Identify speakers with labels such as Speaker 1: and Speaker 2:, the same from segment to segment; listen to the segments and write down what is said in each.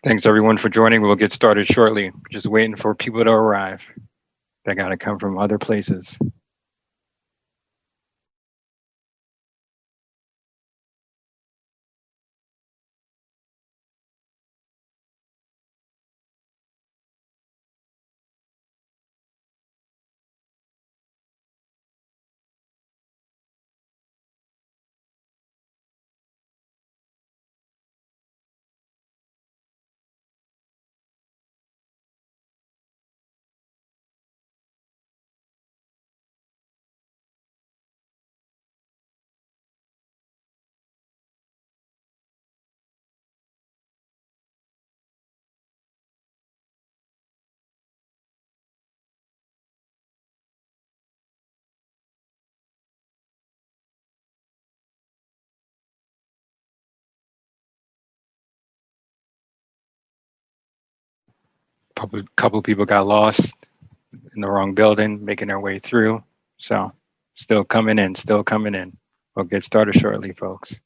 Speaker 1: Thanks everyone for joining. We'll get started shortly. We're just waiting for people to arrive. They gotta come from other places. Couple people got lost in the wrong building, making their way through. So still coming in. We'll get started shortly, folks.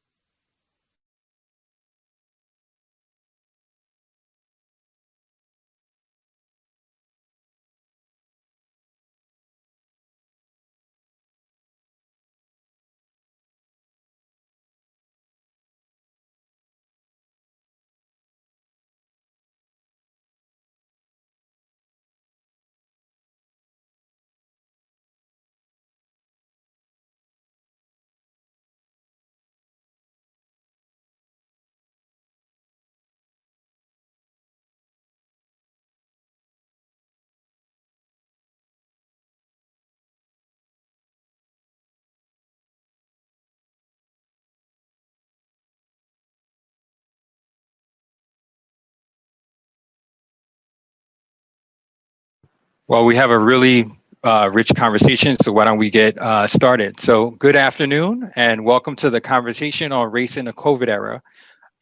Speaker 1: Well, we have a really rich conversation, so why don't we get started? So good afternoon and welcome to the conversation on race in the COVID era,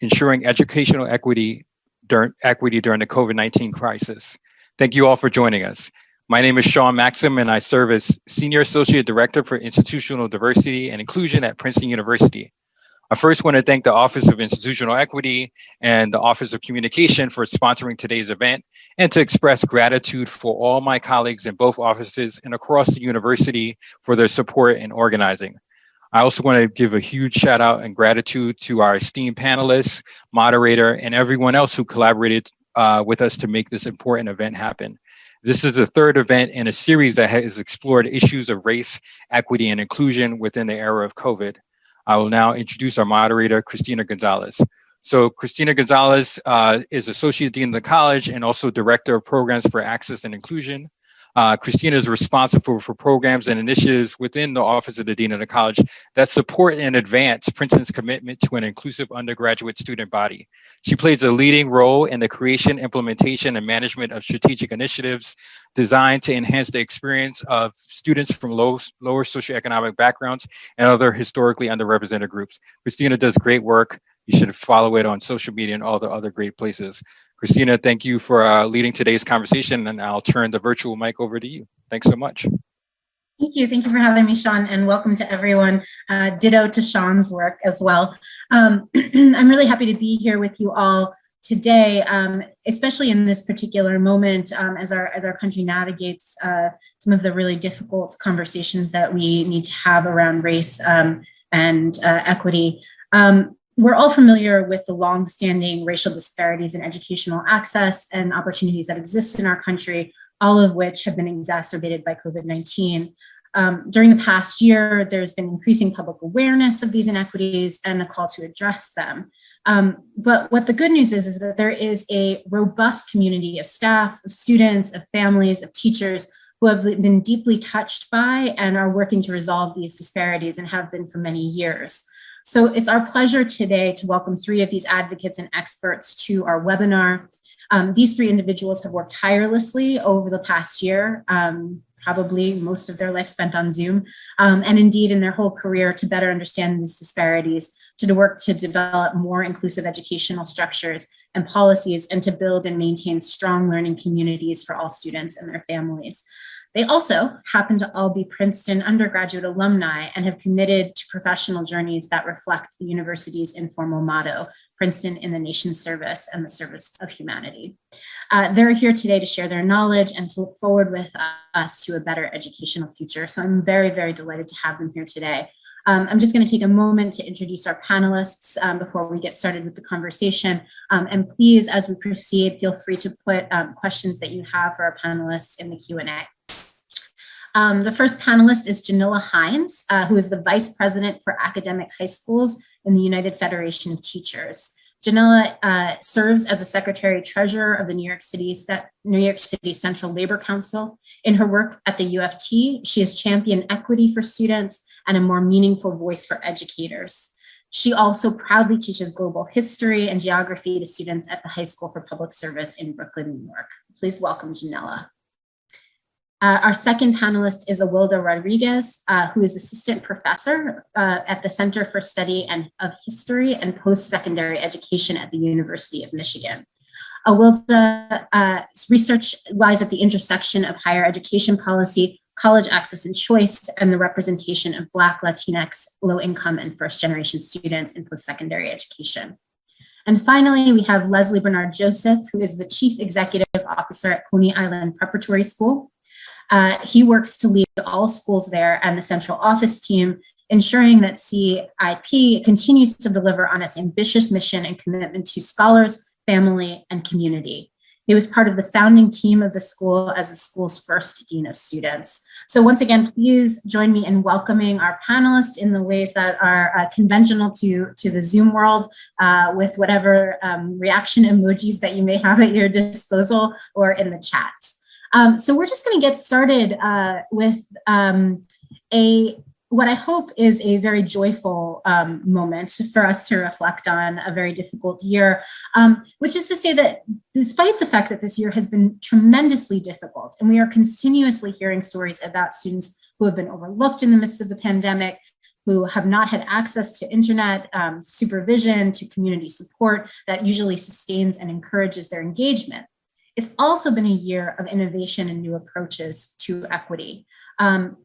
Speaker 1: ensuring educational equity during the COVID-19 crisis. Thank you all for joining us. My name is Sean Maxim and I serve as Senior Associate Director for Institutional Diversity and Inclusion at Princeton University. I first want to thank the Office of Institutional Equity and the Office of Communication for sponsoring today's event and to express gratitude for all my colleagues in both offices and across the university for their support in organizing. I also want to give a huge shout out and gratitude to our esteemed panelists, moderator, and everyone else who collaborated with us to make this important event happen. This is the third event in a series that has explored issues of race, equity, and inclusion within the era of COVID. I will now introduce our moderator, Khristina Gonzalez. So Khristina Gonzalez is Associate Dean of the College and also Director of Programs for Access and Inclusion. Khristina is responsible for programs and initiatives within the Office of the Dean of the College that support and advance Princeton's commitment to an inclusive undergraduate student body. She plays a leading role in the creation, implementation, and management of strategic initiatives designed to enhance the experience of students from lower socioeconomic backgrounds and other historically underrepresented groups. Khristina does great work. You should follow it on social media and all the other great places. Khristina, thank you for leading today's conversation, and I'll turn the virtual mic over to you. Thanks so much.
Speaker 2: Thank you. Thank you for having me, Sean, and welcome to everyone. Ditto to Sean's work as well. I'm really happy to be here with you all today, especially in this particular moment as our country navigates some of the really difficult conversations that we need to have around race and equity. We're all familiar with the longstanding racial disparities in educational access and opportunities that exist in our country, all of which have been exacerbated by COVID-19. During the past year, there's been increasing public awareness of these inequities and a call to address them. But what the good news is that there is a robust community of staff, of students, of families, of teachers who have been deeply touched by and are working to resolve these disparities and have been for many years. So it's our pleasure today to welcome three of these advocates and experts to our webinar. These three individuals have worked tirelessly over the past year, probably most of their life spent on Zoom, and indeed in their whole career to better understand these disparities, to work to develop more inclusive educational structures and policies, and to build and maintain strong learning communities for all students and their families. They also happen to all be Princeton undergraduate alumni and have committed to professional journeys that reflect the university's informal motto, Princeton in the nation's service and the service of humanity. They're here today to share their knowledge and to look forward with us to a better educational future. So I'm very, very delighted to have them here today. I'm just going to take a moment to introduce our panelists before we get started with the conversation. And please, as we proceed, feel free to put questions that you have for our panelists in the Q&A. The first panelist is Janella Hinds, who is the Vice President for Academic High Schools in the United Federation of Teachers. Janella serves as a Secretary Treasurer of the New York City Central Labor Council. In her work at the UFT, she has championed equity for students and a more meaningful voice for educators. She also proudly teaches global history and geography to students at the High School for Public Service in Brooklyn, New York. Please welcome Janella. Our second panelist is Awilda Rodriguez, who is Assistant Professor at the Center for Study of History and Post-Secondary Education at the University of Michigan. Awilda's research lies at the intersection of higher education policy, college access and choice, and the representation of Black, Latinx, low-income, and first-generation students in post-secondary education. And finally, we have Leslie Bernard Joseph, who is the Chief Executive Officer at Coney Island Preparatory School. He works to lead all schools there and the central office team, ensuring that CIP continues to deliver on its ambitious mission and commitment to scholars, family, and community. He was part of the founding team of the school as the school's first Dean of Students. So once again, please join me in welcoming our panelists in the ways that are conventional to the Zoom world, with whatever reaction emojis that you may have at your disposal or in the chat. So we're just going to get started with what I hope is a very joyful moment for us to reflect on a very difficult year, which is to say that despite the fact that this year has been tremendously difficult, and we are continuously hearing stories about students who have been overlooked in the midst of the pandemic, who have not had access to internet supervision, to community support that usually sustains and encourages their engagement. It's also been a year of innovation and new approaches to equity.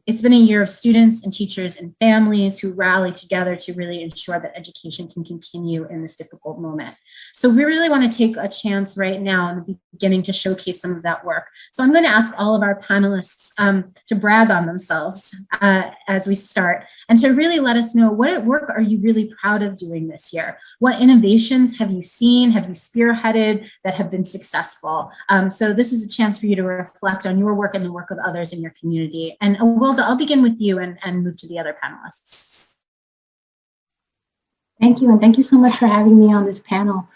Speaker 2: It's been a year of students and teachers and families who rally together to really ensure that education can continue in this difficult moment. So we really want to take a chance right now in the beginning to showcase some of that work. So I'm going to ask all of our panelists to brag on themselves as we start, and to really let us know, what work are you really proud of doing this year? What innovations have you seen, have you spearheaded that have been successful? So this is a chance for you to reflect on your work and the work of others in your community. And Awilda, I'll begin with you and move to the other panelists.
Speaker 3: Thank you, and thank you so much for having me on this panel.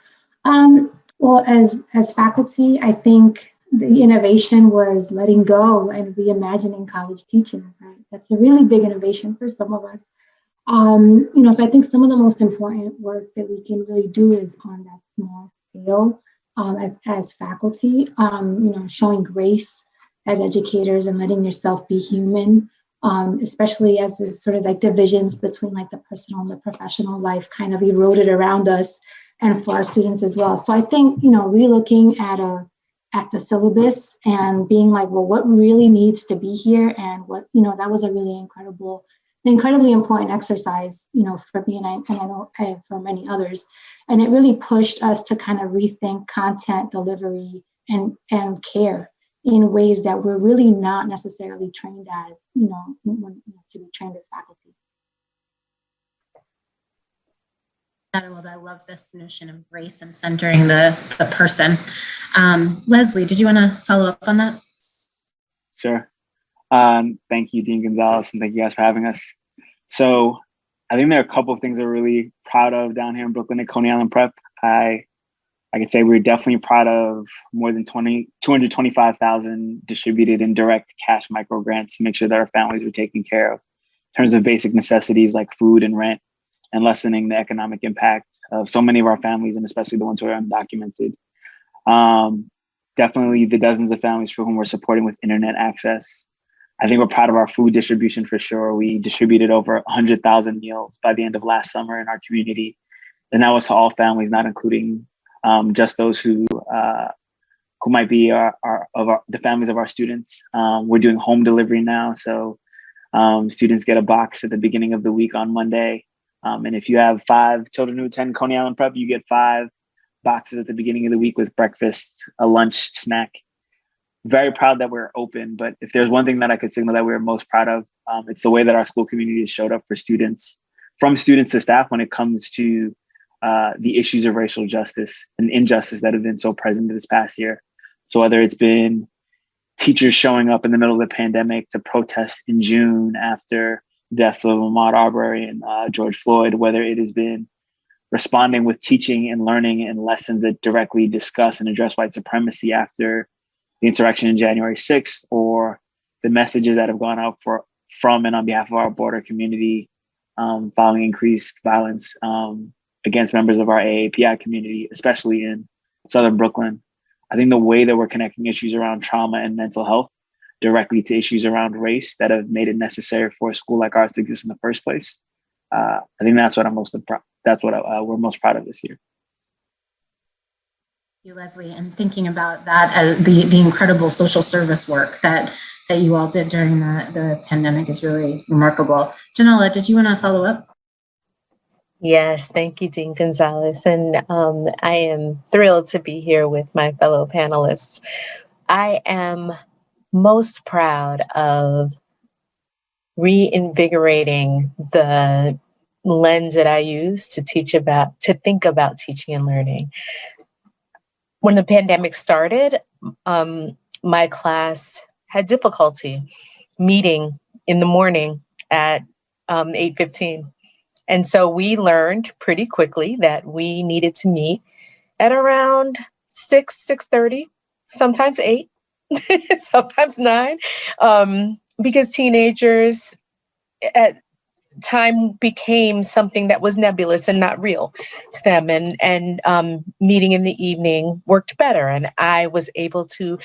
Speaker 3: Well, as faculty, I think the innovation was letting go and reimagining college teaching. Right? That's a really big innovation for some of us. So I think some of the most important work that we can really do is on that small scale as faculty. Showing grace as educators and letting yourself be human, especially as the sort of like divisions between like the personal and the professional life kind of eroded around us and for our students as well. So I think, relooking at the syllabus and being like, well, what really needs to be here, and what, that was a really incredibly important exercise, for me, and I know for many others. And it really pushed us to kind of rethink content delivery and care in ways that we're really not necessarily trained as, to be trained as faculty.
Speaker 2: I love this notion of grace and centering the person. Leslie, did you want to follow up on that?
Speaker 4: Sure. Thank you, Dean Gonzalez, and thank you guys for having us. So I think there are a couple of things that we're really proud of down here in Brooklyn at Coney Island Prep. I could say we're definitely proud of more than 225,000 distributed in direct cash micro grants to make sure that our families were taken care of in terms of basic necessities like food and rent, and lessening the economic impact of so many of our families, and especially the ones who are undocumented. Definitely the dozens of families for whom we're supporting with internet access. I think we're proud of our food distribution for sure. We distributed over 100,000 meals by the end of last summer in our community. And that was to all families, not including just those who might be the families of our students. We're doing home delivery now. So students get a box at the beginning of the week on Monday. And if you have 5 children who attend Coney Island Prep, you get 5 boxes at the beginning of the week with breakfast, a lunch, snack. Very proud that we're open, but if there's one thing that I could signal that we're most proud of, it's the way that our school community has showed up for students, from students to staff, when it comes to the issues of racial justice and injustice that have been so present this past year. So whether it's been teachers showing up in the middle of the pandemic to protest in June after deaths of Ahmaud Arbery and George Floyd, whether it has been responding with teaching and learning and lessons that directly discuss and address white supremacy after the insurrection in January 6th, or the messages that have gone out from and on behalf of our border community following increased violence against members of our AAPI community, especially in Southern Brooklyn. I think the way that we're connecting issues around trauma and mental health directly to issues around race that have made it necessary for a school like ours to exist in the first place, I think that's what we're most proud of this year.
Speaker 2: You, Leslie, and thinking about that as the incredible social service work that you all did during the pandemic is really remarkable. Janella, did you want to follow up?
Speaker 5: Yes, thank you, Dean Gonzalez. And I am thrilled to be here with my fellow panelists. I am most proud of reinvigorating the lens that I use to think about teaching and learning. When the pandemic started, my class had difficulty meeting in the morning at 8:15. And so we learned pretty quickly that we needed to meet at around 6:30, sometimes 8, sometimes 9, because teenagers at time became something that was nebulous and not real to them. And meeting in the evening worked better. And I was able to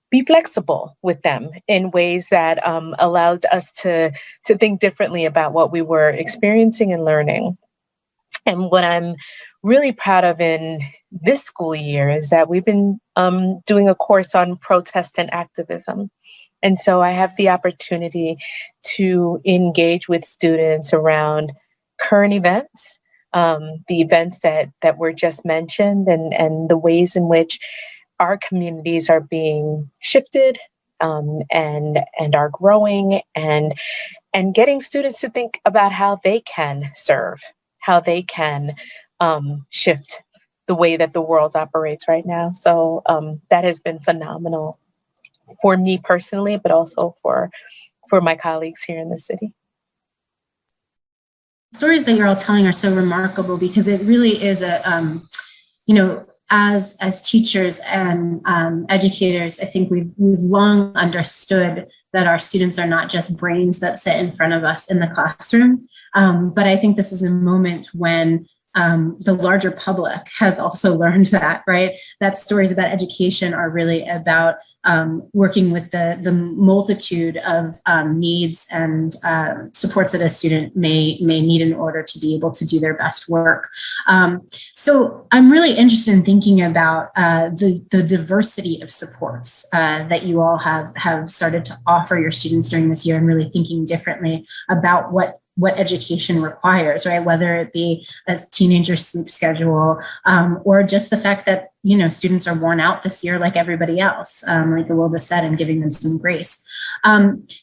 Speaker 5: be flexible with them in ways that allowed us to think differently about what we were experiencing and learning. And what I'm really proud of in this school year is that we've been doing a course on protest and activism. And so I have the opportunity to engage with students around current events, the events that were just mentioned, and the ways in which our communities are being shifted and are growing, and getting students to think about how they can serve, how they can shift the way that the world operates right now. So that has been phenomenal for me personally, but also for my colleagues here in the city.
Speaker 2: Stories that you're all telling are so remarkable, because it really is as teachers and educators, I think we've long understood that our students are not just brains that sit in front of us in the classroom. But I think this is a moment when the larger public has also learned that, right? That stories about education are really about working with the multitude of needs and supports that a student may need in order to be able to do their best work. So I'm really interested in thinking about the diversity of supports that you all have started to offer your students during this year, and really thinking differently about what education requires, right? Whether it be a teenager sleep schedule, or just the fact that, students are worn out this year like everybody else, like Awilda said, and giving them some grace.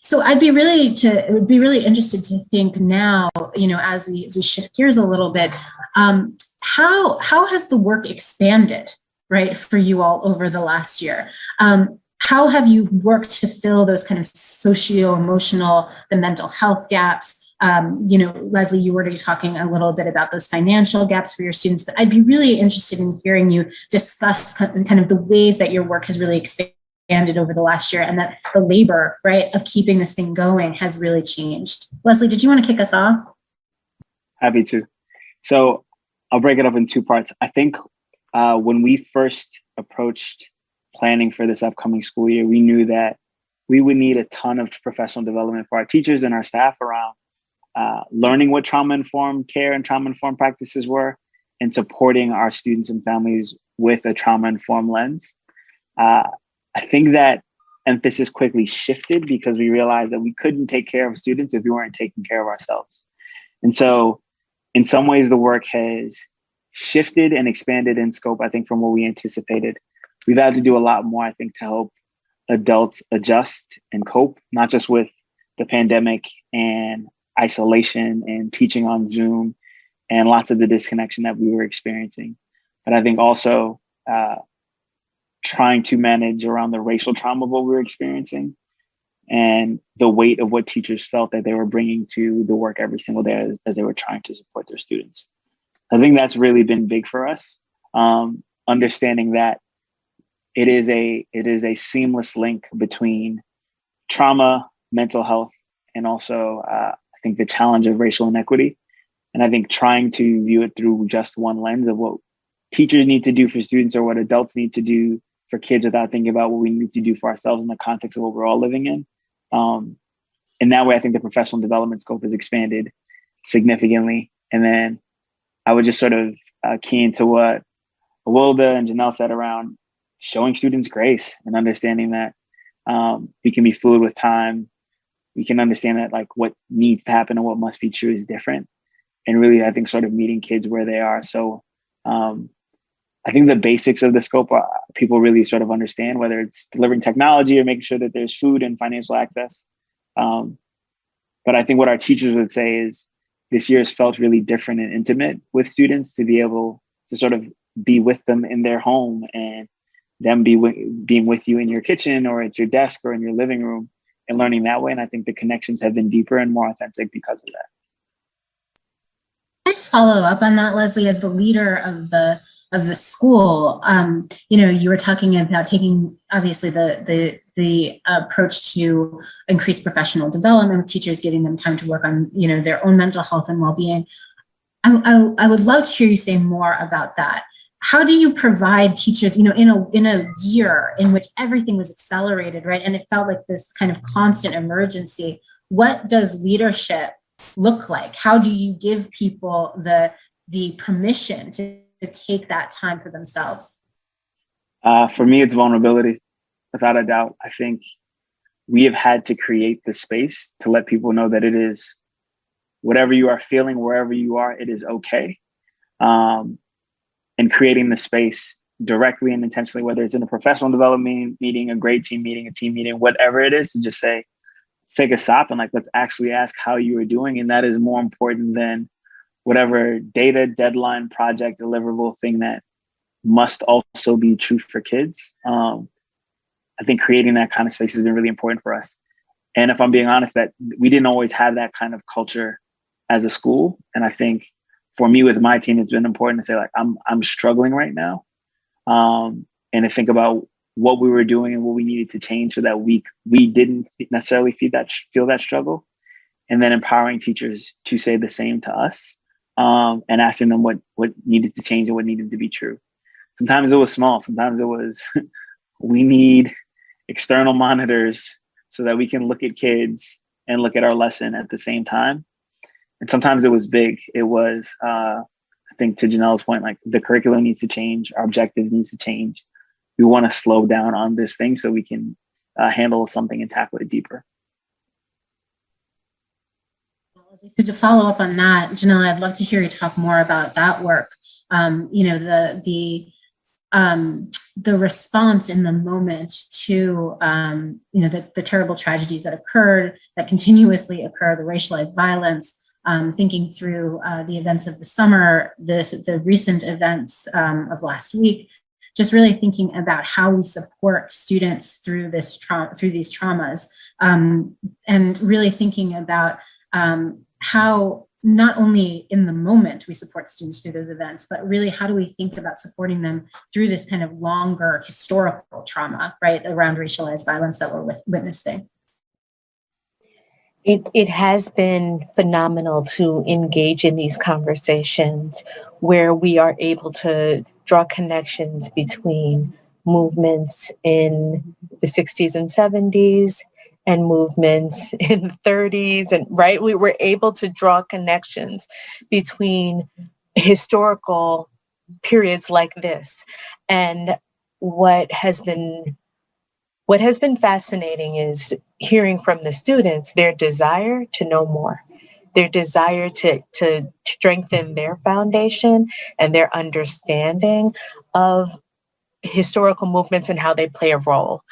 Speaker 2: So it would be really interested to think now, as we shift gears a little bit, how has the work expanded, right, for you all over the last year? How have you worked to fill those kind of socio-emotional, the mental health gaps? Leslie, you were already talking a little bit about those financial gaps for your students, but I'd be really interested in hearing you discuss kind of the ways that your work has really expanded over the last year, and that the labor, right, of keeping this thing going has really changed. Leslie, did you want to kick us off?
Speaker 4: Happy to. So I'll break it up in 2 parts. I think when we first approached planning for this upcoming school year, we knew that we would need a ton of professional development for our teachers and our staff around learning what trauma-informed care and trauma-informed practices were, and supporting our students and families with a trauma-informed lens. I think that emphasis quickly shifted because we realized that we couldn't take care of students if we weren't taking care of ourselves. And so in some ways, the work has shifted and expanded in scope, I think, from what we anticipated. We've had to do a lot more, I think, to help adults adjust and cope, not just with the pandemic and isolation and teaching on Zoom and lots of the disconnection that we were experiencing. But I think also trying to manage around the racial trauma of what we were experiencing and the weight of what teachers felt that they were bringing to the work every single day as they were trying to support their students. I think that's really been big for us, understanding that it is a seamless link between trauma, mental health, and also I think the challenge of racial inequity. And I think trying to view it through just one lens of what teachers need to do for students or what adults need to do for kids without thinking about what we need to do for ourselves in the context of what we're all living in. In that way, I think the professional development scope has expanded significantly. And then I would just sort of key into what Awilda and Janella said around showing students grace and understanding that we can be fluid with time. We can understand that like what needs to happen and what must be true is different. And really, I think sort of meeting kids where they are. So I think the basics of the scope people really sort of understand, whether it's delivering technology or making sure that there's food and financial access. But I think what our teachers would say is this year has felt really different and intimate with students to be able to sort of be with them in their home and them being with you in your kitchen or at your desk or in your living room and learning that way. And I think the connections have been deeper and more authentic because of that.
Speaker 2: Can I just follow up on that, Leslie, as the leader of the school? You were talking about taking obviously the approach to increase professional development with teachers, giving them time to work on their own mental health and well-being. I would love to hear you say more about that. How do you provide teachers, in a year in which everything was accelerated, right? And it felt like this kind of constant emergency. What does leadership look like? How do you give people the permission to take that time for themselves?
Speaker 4: For me, it's vulnerability, without a doubt. I think we have had to create the space to let people know that it is whatever you are feeling, wherever you are, it is okay. And creating the space directly and intentionally, whether it's in a professional development meeting, a grade team meeting, a team meeting, whatever it is, to just say, take a stop and let's actually ask how you are doing. And that is more important than whatever data, deadline, project, deliverable thing that must also be true for kids. I think creating that kind of space has been really important for us. And if I'm being honest, that we didn't always have that kind of culture as a school. And I think for me with my team, it's been important to say like, I'm struggling right now. And to think about what we were doing and what we needed to change so that we didn't necessarily feel that struggle. And then empowering teachers to say the same to us and asking them what needed to change and what needed to be true. Sometimes it was small. Sometimes it was, we need external monitors so that we can look at kids and look at our lesson at the same time. And sometimes it was big. It was, I think to Janella's point, like the curriculum needs to change. Our objectives needs to change. We want to slow down on this thing so we can handle something and tackle it deeper.
Speaker 2: So to follow up on that, Janella, I'd love to hear you talk more about that work. The response in the moment to the terrible tragedies that occurred, that continuously occur, the racialized violence, thinking through the events of the summer, the recent events of last week, just really thinking about how we support students through these traumas, and really thinking about how not only in the moment we support students through those events, but really how do we think about supporting them through this kind of longer historical trauma, right, around racialized violence that we're witnessing.
Speaker 5: It has been phenomenal to engage in these conversations where we are able to draw connections between movements in the 60s and 70s and movements in the 30s. And right, we were able to draw connections between historical periods like this. And what has been fascinating is hearing from the students their desire to know more their desire to strengthen their foundation and their understanding of historical movements and how they play a role.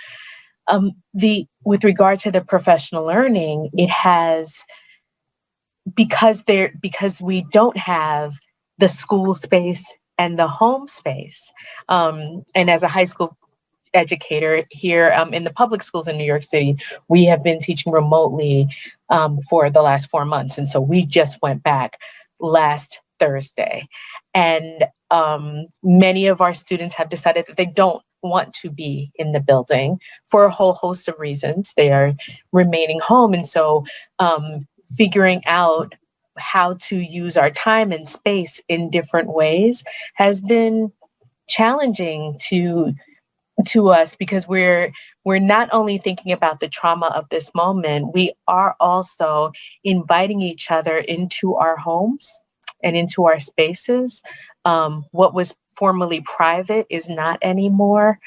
Speaker 5: With regard to the professional learning, it has, because we don't have the school space and the home space. And as a high school educator here in the public schools in New York City, we have been teaching remotely for the last 4 months. And so we just went back last Thursday. And many of our students have decided that they don't want to be in the building for a whole host of reasons. They are remaining home. And so figuring out how to use our time and space in different ways has been challenging to us, because we're not only thinking about the trauma of this moment, we are also inviting each other into our homes and into our spaces. What was formerly private is not anymore.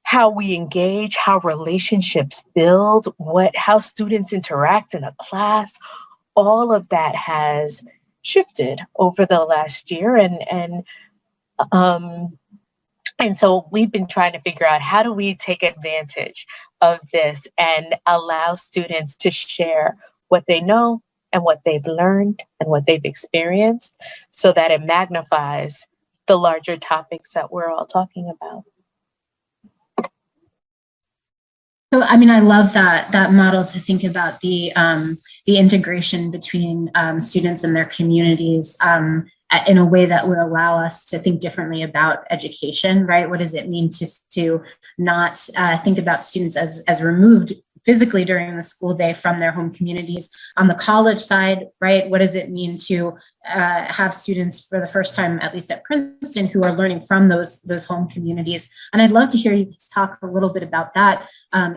Speaker 5: How we engage, how relationships build, how students interact in a class, all of that has shifted over the last year. And so we've been trying to figure out, how do we take advantage of this and allow students to share what they know and what they've learned and what they've experienced, so that it magnifies the larger topics that we're all talking about.
Speaker 2: So, I mean, I love that model to think about the integration between students and their communities in a way that would allow us to think differently about education, right? What does it mean to not think about students as removed physically during the school day from their home communities? On the college side, right, what does it mean to have students for the first time, at least at Princeton, who are learning from those home communities? And I'd love to hear you talk a little bit about that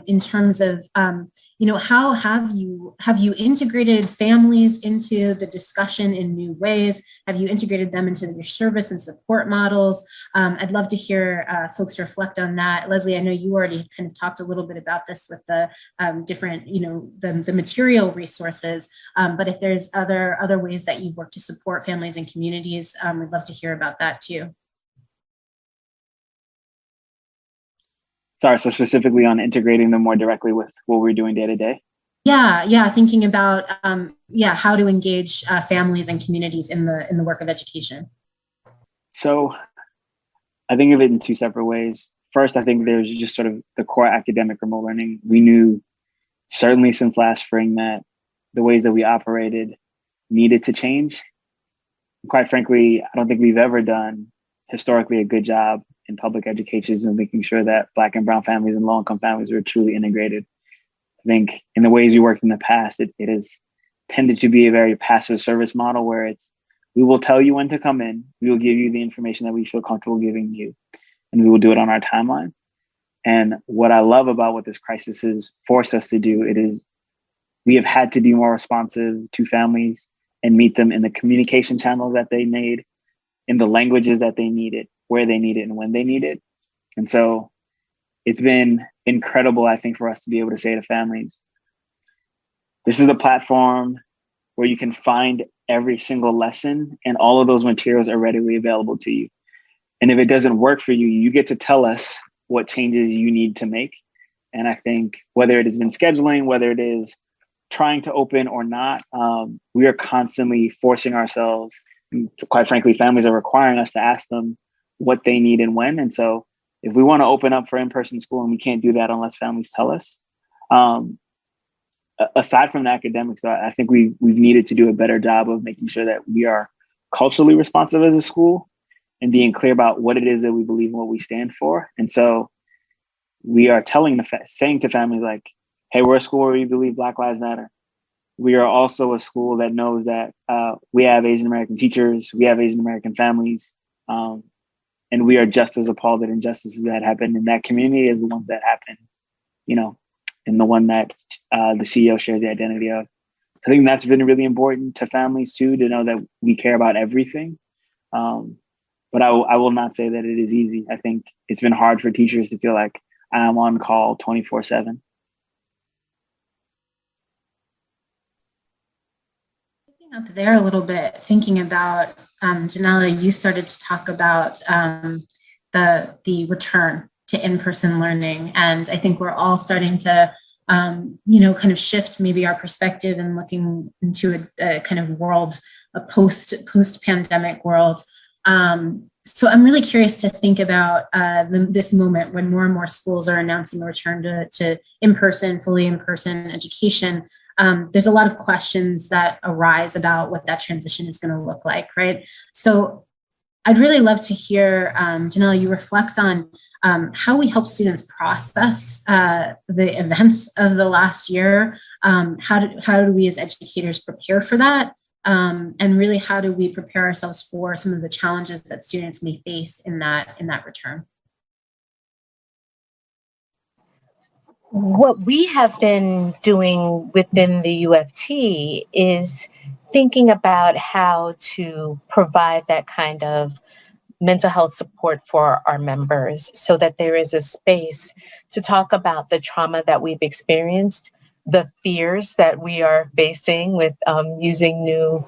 Speaker 2: in terms of, how have you integrated families into the discussion in new ways? Have you integrated them into your service and support models? I'd love to hear folks reflect on that. Leslie, I know you already kind of talked a little bit about this with the different, the material resources, but if there's other ways that you've worked to support families and communities, we'd love to hear about that too.
Speaker 4: Sorry, so specifically on integrating them more directly with what we're doing day to day?
Speaker 2: Yeah, thinking about how to engage families and communities in the work of education.
Speaker 4: So I think of it in two separate ways. First, I think there's just sort of the core academic remote learning. We knew certainly since last spring that the ways that we operated needed to change. Quite frankly, I don't think we've ever done historically a good job in public education and making sure that Black and brown families and low-income families were truly integrated. I think in the ways we worked in the past, it has tended to be a very passive service model where we will tell you when to come in, we will give you the information that we feel comfortable giving you, and we will do it on our timeline. And what I love about what this crisis has forced us to do, we have had to be more responsive to families and meet them in the communication channels that they need, in the languages that they need it, where they need it, and when they need it. And so it's been incredible, I think, for us to be able to say to families, this is a platform where you can find every single lesson, and all of those materials are readily available to you. And if it doesn't work for you, you get to tell us what changes you need to make. And I think whether it has been scheduling, whether it is trying to open or not, we are constantly forcing ourselves. And quite frankly, families are requiring us to ask them what they need and when. And so if we want to open up for in-person school, and we can't do that unless families tell us, aside from the academics, I think we've needed to do a better job of making sure that we are culturally responsive as a school and being clear about what it is that we believe and what we stand for. And so we are saying to families like, hey, we're a school where we believe Black Lives Matter. We are also a school that knows that we have Asian American teachers, we have Asian American families, and we are just as appalled at injustices that happen in that community as the ones that happen, and the one that the CEO shares the identity of. I think that's been really important to families too, to know that we care about everything. But I will not say that it is easy. I think it's been hard for teachers to feel like I'm on call 24/7.
Speaker 2: Picking up there a little bit, thinking about, Janella, you started to talk about the return to in-person learning. And I think we're all starting to, kind of shift maybe our perspective and looking into a kind of world, a post-pandemic world. So I'm really curious to think about this moment when more and more schools are announcing a return to in-person, fully in-person education. There's a lot of questions that arise about what that transition is going to look like, right? So I'd really love to hear, Janella, you reflect on how we help students process the events of the last year. How do we as educators prepare for that? And really, how do we prepare ourselves for some of the challenges that students may face in that return?
Speaker 5: What we have been doing within the UFT is thinking about how to provide that kind of mental health support for our members so that there is a space to talk about the trauma that we've experienced, the fears that we are facing with using new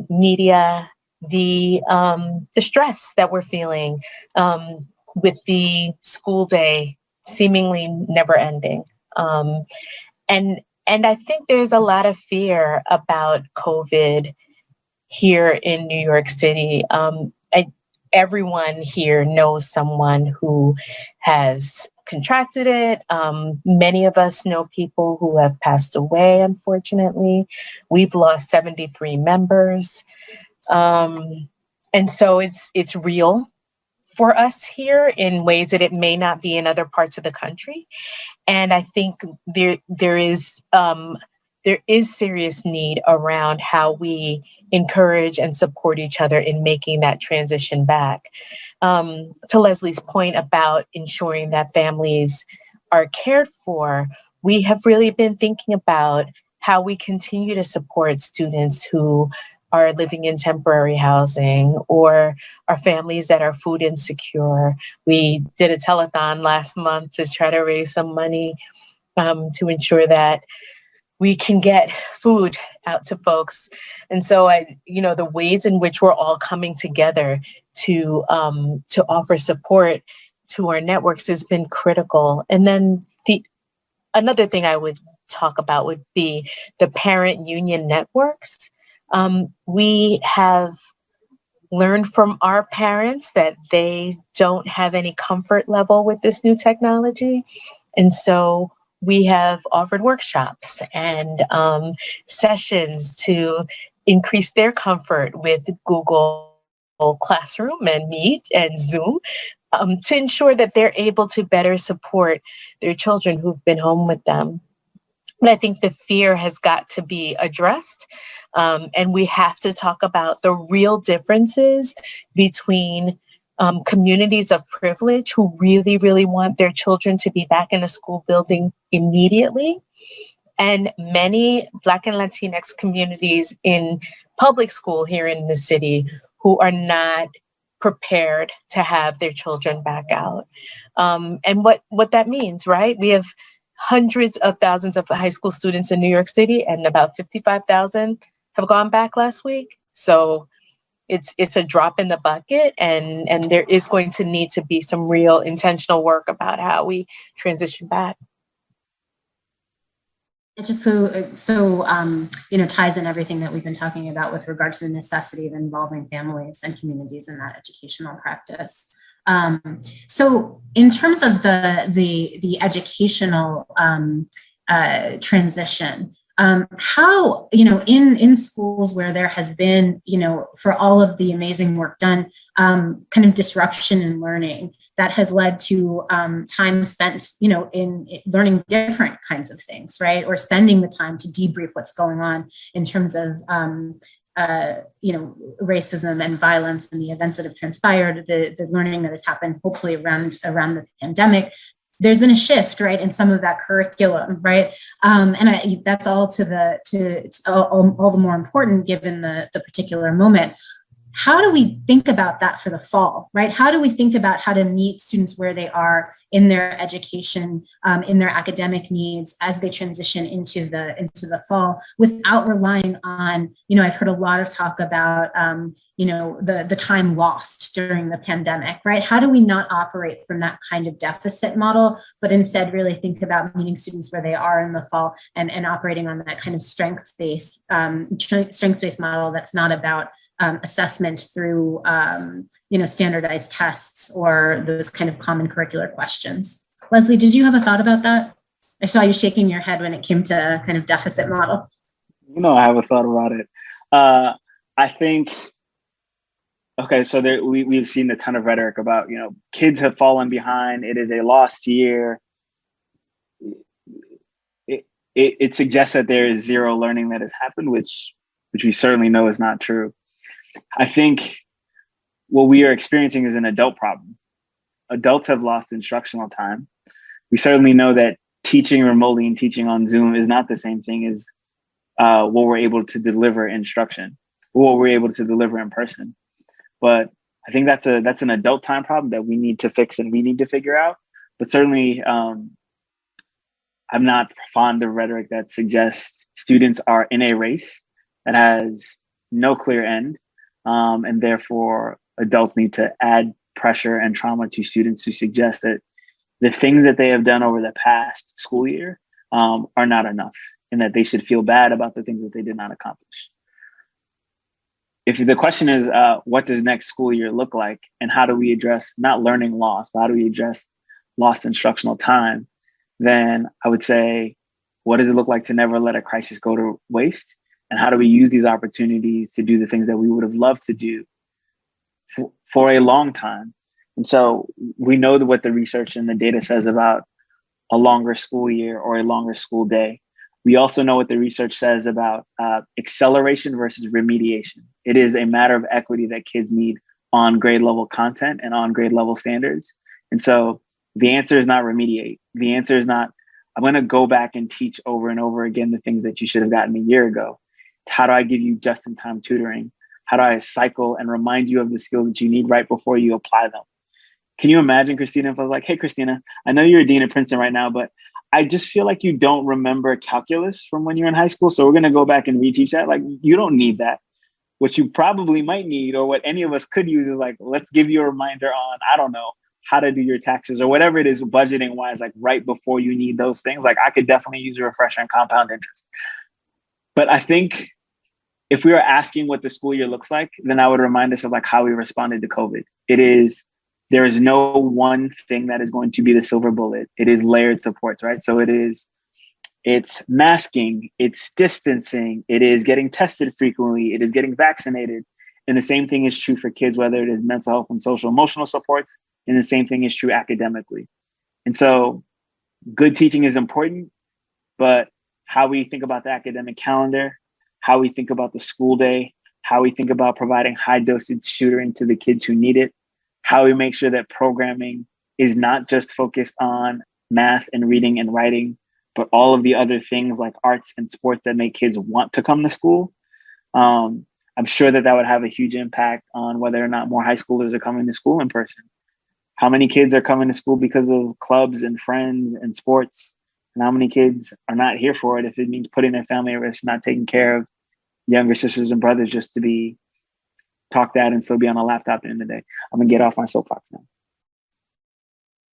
Speaker 5: media, the stress that we're feeling with the school day seemingly never ending. And I think there's a lot of fear about COVID here in New York City. Everyone here knows someone who has contracted it. Many of us know people who have passed away, unfortunately. We've lost 73 members. And so it's real for us here in ways that it may not be in other parts of the country. And I think there is serious need around how we encourage and support each other in making that transition back. To Leslie's point about ensuring that families are cared for, we have really been thinking about how we continue to support students who are living in temporary housing or are families that are food insecure. We did a telethon last month to try to raise some money to ensure that we can get food out to folks. And so the ways in which we're all coming together to offer support to our networks has been critical. And then another thing I would talk about would be the parent union networks. We have learned from our parents that they don't have any comfort level with this new technology. And so we have offered workshops and sessions to increase their comfort with Google Classroom and Meet and Zoom to ensure that they're able to better support their children who've been home with them. But I think the fear has got to be addressed. And we have to talk about the real differences between communities of privilege who really, really want their children to be back in a school building immediately, and many Black and Latinx communities in public school here in the city who are not prepared to have their children back out. And what that means, right? We have hundreds of thousands of high school students in New York City, and about 55,000 have gone back last week. So it's a drop in the bucket, and there is going to need to be some real intentional work about how we transition back.
Speaker 2: It just ties in everything that we've been talking about with regard to the necessity of involving families and communities in that educational practice. So in terms of the educational transition, how, in schools where there has been, for all of the amazing work done, kind of disruption in learning that has led to time spent, in learning different kinds of things, right? Or spending the time to debrief what's going on in terms of, racism and violence and the events that have transpired, the learning that has happened, hopefully around the pandemic. There's been a shift, right, in some of that curriculum, right, and that's all all the more important given the particular moment. how do we think about that for the fall, right? How do we think about how to meet students where they are in their education, in their academic needs as they transition into the fall, without relying on, I've heard a lot of talk about, the time lost during the pandemic, right? How do we not operate from that kind of deficit model, but instead really think about meeting students where they are in the fall and operating on that kind of strengths-based model that's not about assessment through, standardized tests or those kind of common curricular questions. Leslie, did you have a thought about that? I saw you shaking your head when it came to kind of deficit model.
Speaker 4: I have a thought about it. I think, okay, so we've seen a ton of rhetoric about, kids have fallen behind. It is a lost year. It suggests that there is zero learning that has happened, which we certainly know is not true. I think what we are experiencing is an adult problem. Adults have lost instructional time. We certainly know that teaching remotely and teaching on Zoom is not the same thing as what we're able to deliver instruction, what we're able to deliver in person. But I think that's an adult time problem that we need to fix and we need to figure out. But certainly, I'm not fond of rhetoric that suggests students are in a race that has no clear end. And therefore, adults need to add pressure and trauma to students to suggest that the things that they have done over the past school year are not enough, and that they should feel bad about the things that they did not accomplish. If the question is, what does next school year look like, and how do we address not learning loss, but how do we address lost instructional time, then I would say, what does it look like to never let a crisis go to waste? And how do we use these opportunities to do the things that we would have loved to do for a long time? And so we know what the research and the data says about a longer school year or a longer school day. We also know what the research says about acceleration versus remediation. It is a matter of equity that kids need on grade level content and on grade level standards. And so the answer is not remediate. The answer is not, I'm going to go back and teach over and over again the things that you should have gotten a year ago. How do I give you just-in-time tutoring? How do I cycle and remind you of the skills that you need right before you apply them? Can you imagine, Khristina, if I was like, hey, Khristina, I know you're a dean at Princeton right now, but I just feel like you don't remember calculus from when you're in high school. So we're going to go back and reteach that. Like, you don't need that. What you probably might need, or what any of us could use, is like, let's give you a reminder on, I don't know, how to do your taxes or whatever it is budgeting wise, like right before you need those things. Like, I could definitely use a refresher on compound interest. But I think if we were asking what the school year looks like, then I would remind us of like how we responded to COVID. There is no one thing that is going to be the silver bullet. It is layered supports, right? So it's masking, it's distancing, it is getting tested frequently, it is getting vaccinated. And the same thing is true for kids, whether it is mental health and social emotional supports, and the same thing is true academically. And so good teaching is important, but how we think about the academic calendar, how we think about the school day, how we think about providing high dosage tutoring to the kids who need it, how we make sure that programming is not just focused on math and reading and writing, but all of the other things like arts and sports that make kids want to come to school. I'm sure that would have a huge impact on whether or not more high schoolers are coming to school in person. How many kids are coming to school because of clubs and friends and sports? And how many kids are not here for it if it means putting their family at risk, not taking care of younger sisters and brothers just to be talked at and still be on a laptop at the end of the day? I'm gonna get off my soapbox now.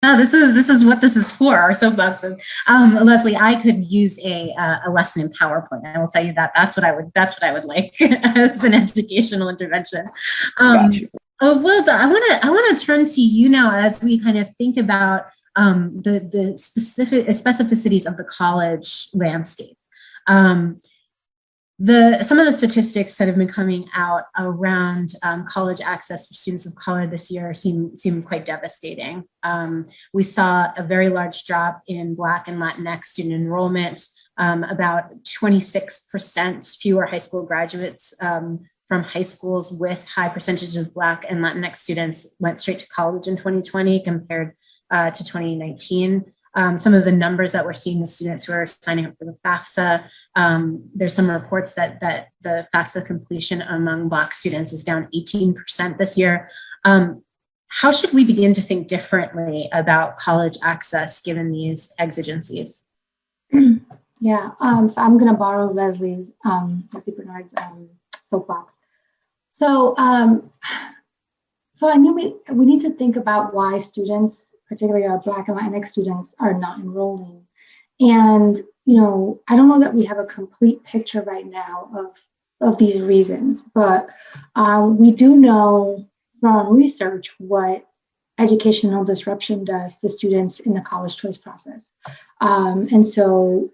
Speaker 2: No, this is what this is for, our soapboxes. Leslie, I could use a lesson in PowerPoint. I will tell you that that's what I would like as an educational intervention. Awilda, I want to turn to you now as we kind of think about the specificities of the college landscape. Some of the statistics that have been coming out around college access for students of color this year seem quite devastating. We saw a very large drop in Black and Latinx student enrollment, about 26% fewer high school graduates from high schools with high percentage of Black and Latinx students went straight to college in 2020 compared to 2019. some of the numbers that we're seeing with students who are signing up for the FAFSA. There's some reports that the FAFSA completion among Black students is down 18% this year. How should we begin to think differently about college access given these exigencies?
Speaker 3: Yeah, so I'm going to borrow Leslie Bernard's soapbox. So, so I knew we need to think about why students, particularly our Black and Latinx students, are not enrolling. And, you know, I don't know that we have a complete picture right now of these reasons, but we do know from research what educational disruption does to students in the college choice process. And so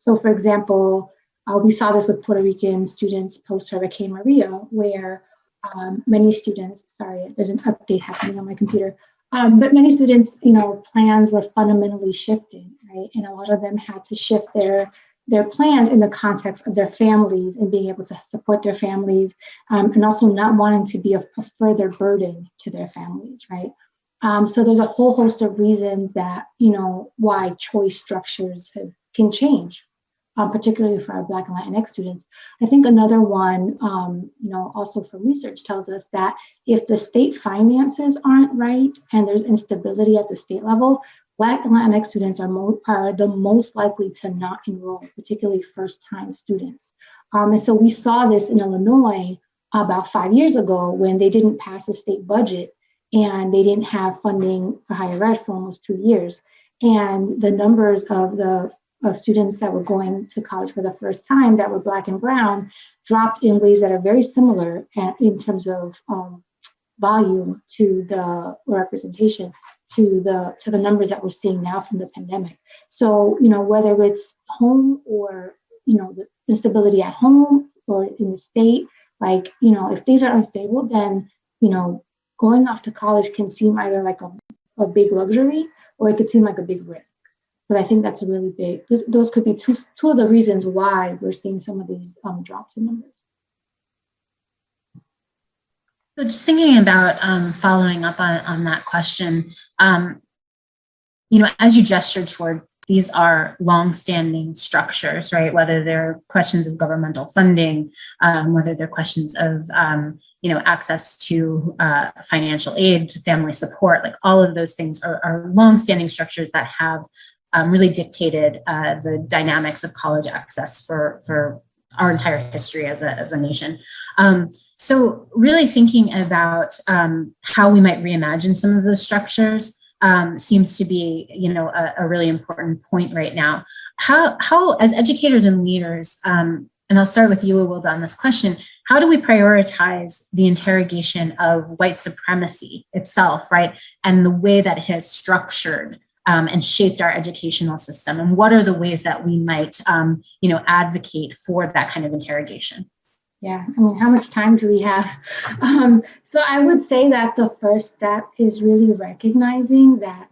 Speaker 3: for example, we saw this with Puerto Rican students post-Hurricane Maria, where many students, sorry, there's an update happening on my computer, but many students, you know, plans were fundamentally shifting, right? And a lot of them had to shift their plans in the context of their families and being able to support their families, and also not wanting to be a further burden to their families, right? So there's a whole host of reasons that, you know, why choice structures can change, particularly for our Black and Latinx students. I think another one, you know, also from research tells us that if the state finances aren't right and there's instability at the state level, Black and Latinx students are the most likely to not enroll, particularly first-time students. And so we saw this in Illinois about 5 years ago when they didn't pass a state budget and they didn't have funding for higher ed for almost 2 years. And the numbers of students that were going to college for the first time that were Black and Brown dropped in ways that are very similar in terms of volume to the representation to the numbers that we're seeing now from the pandemic. So, you know, whether it's home or, you know, the instability at home or in the state, like, you know, if these are unstable, then, you know, going off to college can seem either like a big luxury or it could seem like a big risk. But I think that's a really big, those could be two of the reasons why we're seeing some of these drops in numbers.
Speaker 2: So just thinking about following up on that question, you know, as you gestured toward, these are longstanding structures, right? Whether they're questions of governmental funding, whether they're questions of, you know, access to financial aid, to family support, like all of those things are longstanding structures that have really dictated the dynamics of college access for our entire history as a nation. So really thinking about how we might reimagine some of those structures seems to be, you know, a really important point right now. How as educators and leaders, and I'll start with you, Awilda, on this question, how do we prioritize the interrogation of white supremacy itself, right? And the way that it has structured and shaped our educational system? And what are the ways that we might, you know, advocate for that kind of interrogation?
Speaker 3: Yeah, I mean, how much time do we have? So I would say that the first step is really recognizing that,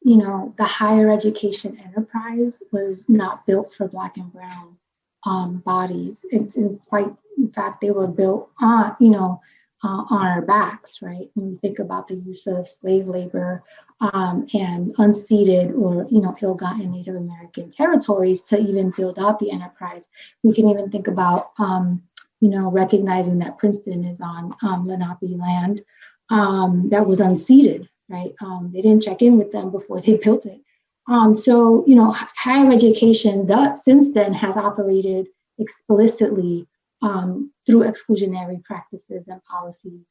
Speaker 3: you know, the higher education enterprise was not built for Black and Brown bodies. In fact, they were built on, you know, on our backs, right? When you think about the use of slave labor and unceded or, you know, ill-gotten Native American territories to even build out the enterprise. We can even think about, you know, recognizing that Princeton is on Lenape land that was unceded, right? They didn't check in with them before they built it. So, you know, higher education since then has operated explicitly through exclusionary practices and policies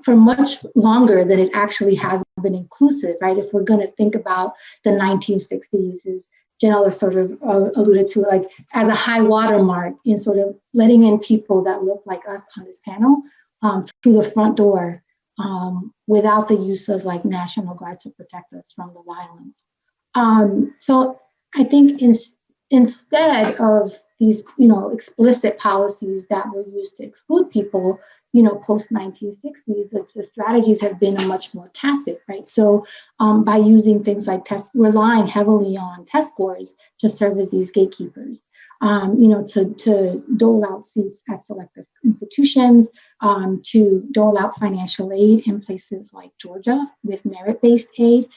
Speaker 3: for much longer than it actually has been inclusive, right? If we're going to think about the 1960s, as Janella sort of alluded to, like as a high watermark in sort of letting in people that look like us on this panel through the front door without the use of like National Guard to protect us from the violence. So I think instead of these, you know, explicit policies that were used to exclude people, you know, post-1960s, the strategies have been a much more tacit, right? So by using things like relying heavily on test scores to serve as these gatekeepers, you know, to dole out seats at selective institutions, to dole out financial aid in places like Georgia with merit-based aid,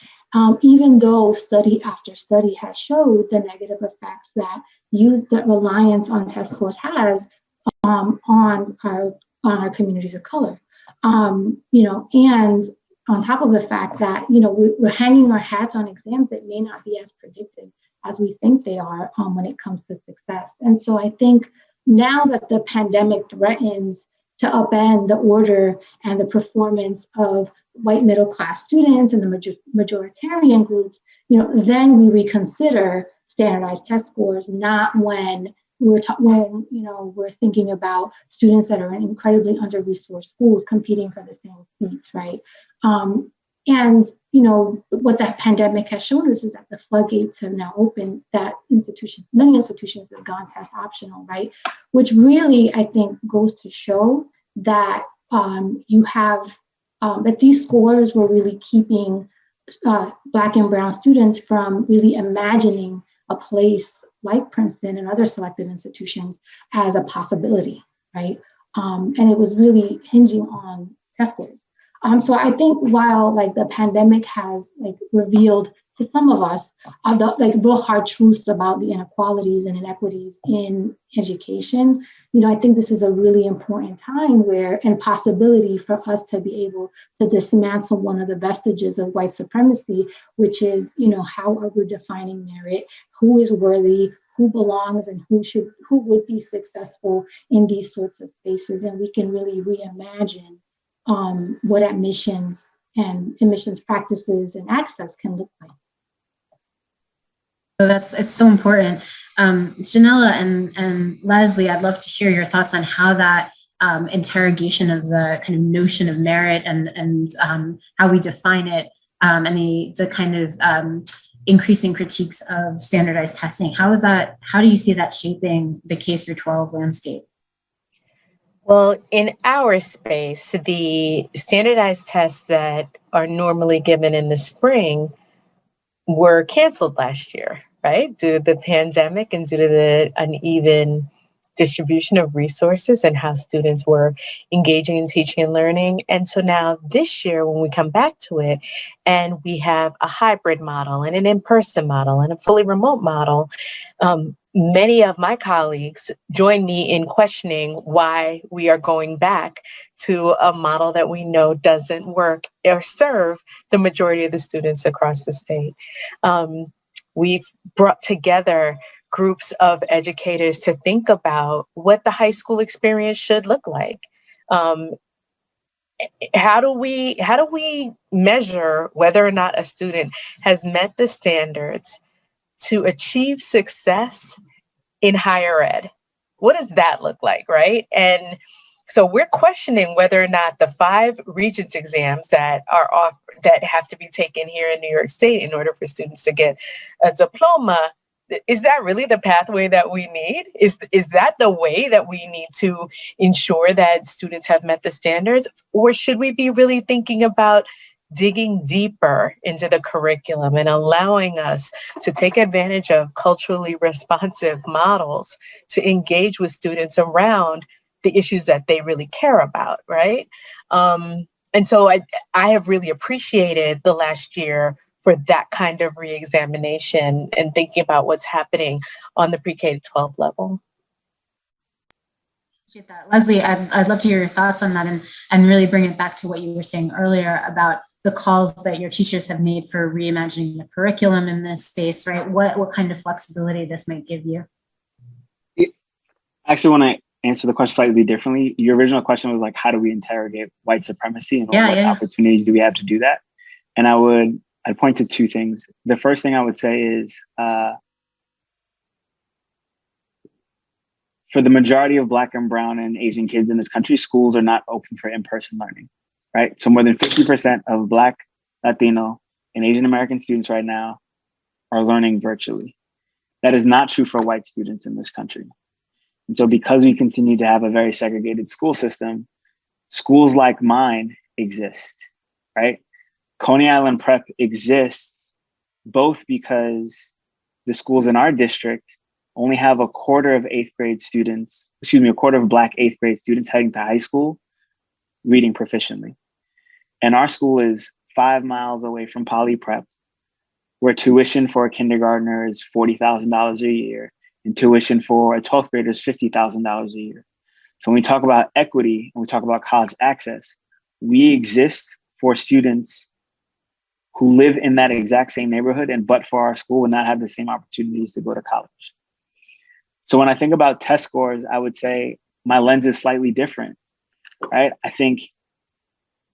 Speaker 3: even though study after study has showed the negative effects that reliance on test scores has on our communities of color. And on top of the fact that, we're hanging our hats on exams that may not be as predictive as we think they are when it comes to success. And so I think now that the pandemic threatens to upend the order and the performance of white middle class students and the majoritarian groups, then we reconsider standardized test scores, not when we're thinking about students that are in incredibly under-resourced schools competing for the same seats, right? And what that pandemic has shown us is that the floodgates have now opened, that many institutions have gone test optional, right? Which really, I think, goes to show that that these scores were really keeping Black and Brown students from really imagining a place like Princeton and other selective institutions as a possibility, right? And it was really hinging on test scores. So I think while the pandemic has revealed to some of us the real hard truths about the inequalities and inequities in education, I think this is a really important time and possibility for us to be able to dismantle one of the vestiges of white supremacy, which is, how are we defining merit, who is worthy, who belongs, and who would be successful in these sorts of spaces. And we can really reimagine what admissions and admissions practices and access can look like.
Speaker 2: So it's so important. Janella and Leslie, I'd love to hear your thoughts on how that interrogation of the kind of notion of merit and how we define it and the kind of increasing critiques of standardized testing. How do you see that shaping the K through 12 landscape?
Speaker 5: Well, in our space, the standardized tests that are normally given in the spring were canceled last year, right? Due to the pandemic and due to the uneven distribution of resources and how students were engaging in teaching and learning. And so now this year, when we come back to it and we have a hybrid model and an in-person model and a fully remote model, many of my colleagues join me in questioning why we are going back to a model that we know doesn't work or serve the majority of the students across the state. We've brought together groups of educators to think about what the high school experience should look like. How do we measure whether or not a student has met the standards to achieve success in higher ed? What does that look like, right? And so we're questioning whether or not the 5 Regents exams that have to be taken here in New York State in order for students to get a diploma, is that really the pathway that we need? Is that the way that we need to ensure that students have met the standards? Or should we be really thinking about digging deeper into the curriculum and allowing us to take advantage of culturally responsive models to engage with students around the issues that they really care about, right? And so I have really appreciated the last year for that kind of reexamination and thinking about what's happening on the pre-K to 12 level.
Speaker 2: Appreciate that. Leslie, I'd love to hear your thoughts on that and really bring it back to what you were saying earlier about the calls that your teachers have made for reimagining the curriculum in this space, right? What kind of flexibility this might give you?
Speaker 4: Actually, when I answer the question slightly differently, your original question was how do we interrogate white supremacy and what opportunities do we have to do that? And I'd point to 2 things. The first thing I would say is for the majority of Black and Brown and Asian kids in this country, schools are not open for in-person learning, right? So more than 50% of Black, Latino, and Asian American students right now are learning virtually. That is not true for white students in this country. And so because we continue to have a very segregated school system, schools like mine exist, right? Coney Island Prep exists both because the schools in our district only have a quarter of Black 8th grade students heading to high school reading proficiently. And our school is 5 miles away from Poly Prep, where tuition for a kindergartner is $40,000 a year and tuition for a 12th grader is $50,000 a year. So when we talk about equity and we talk about college access, we exist for students who live in that exact same neighborhood and but for our school would not have the same opportunities to go to college. So when I think about test scores, I would say my lens is slightly different, right? I think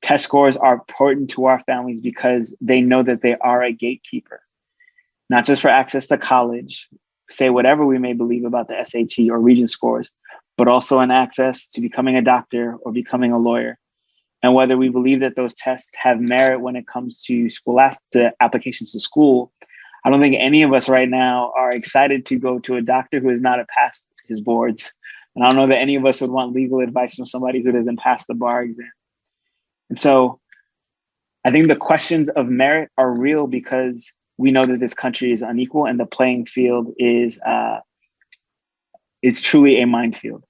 Speaker 4: test scores are important to our families because they know that they are a gatekeeper, not just for access to college, say whatever we may believe about the SAT or Regent scores, but also in access to becoming a doctor or becoming a lawyer. And whether we believe that those tests have merit when it comes to applications to school, I don't think any of us right now are excited to go to a doctor who has not passed his boards. And I don't know that any of us would want legal advice from somebody who doesn't pass the bar exam. And so I think the questions of merit are real because we know that this country is unequal and the playing field is truly a minefield.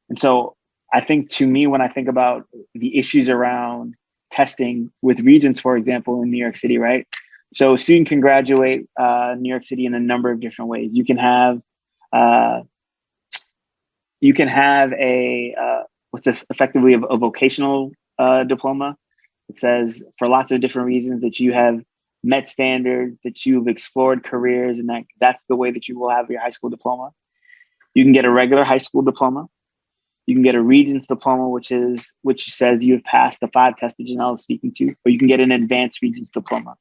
Speaker 4: And so I think to me, when I think about the issues around testing with Regents, for example, in New York City, right? So a student can graduate New York City in a number of different ways. You can have effectively a vocational diploma. It says for lots of different reasons that you have met standards, that you've explored careers, and that's the way that you will have your high school diploma. You can get a regular high school diploma. You can get a Regents diploma, which says you have passed the 5 tests that Janella is speaking to, or you can get an advanced Regents diploma.